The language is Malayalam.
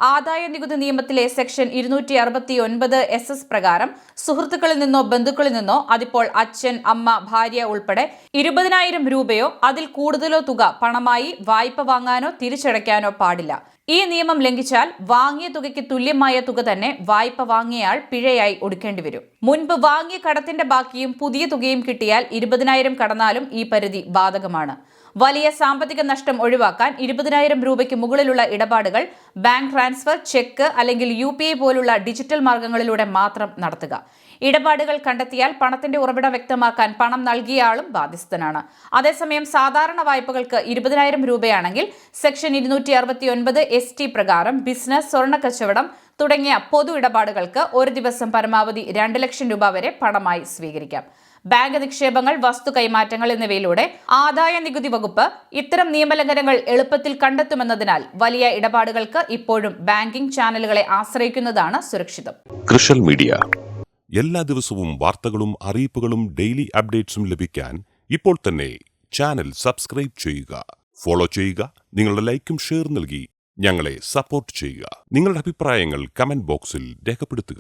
ആദായനികുതി നിയമത്തിലെ സെക്ഷൻ 269 പ്രകാരം സുഹൃത്തുക്കളിൽ നിന്നോ ബന്ധുക്കളിൽ നിന്നോ അതിപ്പോൾ അച്ഛൻ, അമ്മ, ഭാര്യ ഉൾപ്പെടെ 20,000 രൂപയോ അതിൽ കൂടുതലോ തുക പണമായി വായ്പ വാങ്ങാനോ തിരിച്ചടയ്ക്കാനോ പാടില്ല. ഈ നിയമം ലംഘിച്ചാൽ വാങ്ങിയ തുകയ്ക്ക് തുല്യമായ തുക തന്നെ വായ്പ വാങ്ങിയയാൾ പിഴയായി ഒടുക്കേണ്ടി വരും. മുൻപ് വാങ്ങിയ കടത്തിന്റെ ബാക്കിയും പുതിയ തുകയും കിട്ടിയാൽ 20,000 കടന്നാലും ഈ പരിധി ബാധകമാണ്. വലിയ സാമ്പത്തിക നഷ്ടം ഒഴിവാക്കാൻ 20,000 രൂപയ്ക്ക് മുകളിലുള്ള ഇടപാടുകൾ ബാങ്ക് ട്രാൻസ്ഫർ, ചെക്ക് അല്ലെങ്കിൽ UPI പോലുള്ള ഡിജിറ്റൽ മാർഗങ്ങളിലൂടെ മാത്രം നടത്തുക. ഇടപാടുകൾ കണ്ടെത്തിയാൽ പണത്തിന്റെ ഉറവിടം വ്യക്തമാക്കാൻ പണം നൽകിയ ആളും ബാധ്യസ്ഥനാണ്. അതേസമയം സാധാരണ വായ്പകൾക്ക് 20,000 രൂപയാണെങ്കിൽ സെക്ഷൻ 269 ST പ്രകാരം ബിസിനസ്, സ്വർണ്ണ കച്ചവടം തുടങ്ങിയ പൊതു ഇടപാടുകൾക്ക് ഒരു ദിവസം പരമാവധി 2 ലക്ഷം രൂപ വരെ പണമായി സ്വീകരിക്കാം. ബാങ്ക് നിക്ഷേപങ്ങൾ, വസ്തു കൈമാറ്റങ്ങൾ എന്നിവയിലൂടെ ആദായ നികുതി വകുപ്പ് ഇത്തരം നിയമലംഘനങ്ങൾ എളുപ്പത്തിൽ കണ്ടെത്തുമെന്നതിനാൽ വലിയ ഇടപാടുകൾക്ക് ഇപ്പോഴും ബാങ്കിംഗ് ചാനലുകളെ ആശ്രയിക്കുന്നതാണ് സുരക്ഷിതം. കൃഷൽ മീഡിയ എല്ലാ ദിവസവും വാർത്തകളും അറിയിപ്പുകളും ഡെയിലി അപ്ഡേറ്റ്സും ലഭിക്കാൻ ഇപ്പോൾ തന്നെ ചാനൽ സബ്സ്ക്രൈബ് ചെയ്യുക, ഫോളോ ചെയ്യുക. നിങ്ങളുടെ ലൈക്കും ഷെയർ നൽകി ഞങ്ങളെ സപ്പോർട്ട് ചെയ്യുക. നിങ്ങളുടെ അഭിപ്രായങ്ങൾ കമന്റ് ബോക്സിൽ രേഖപ്പെടുത്തുക.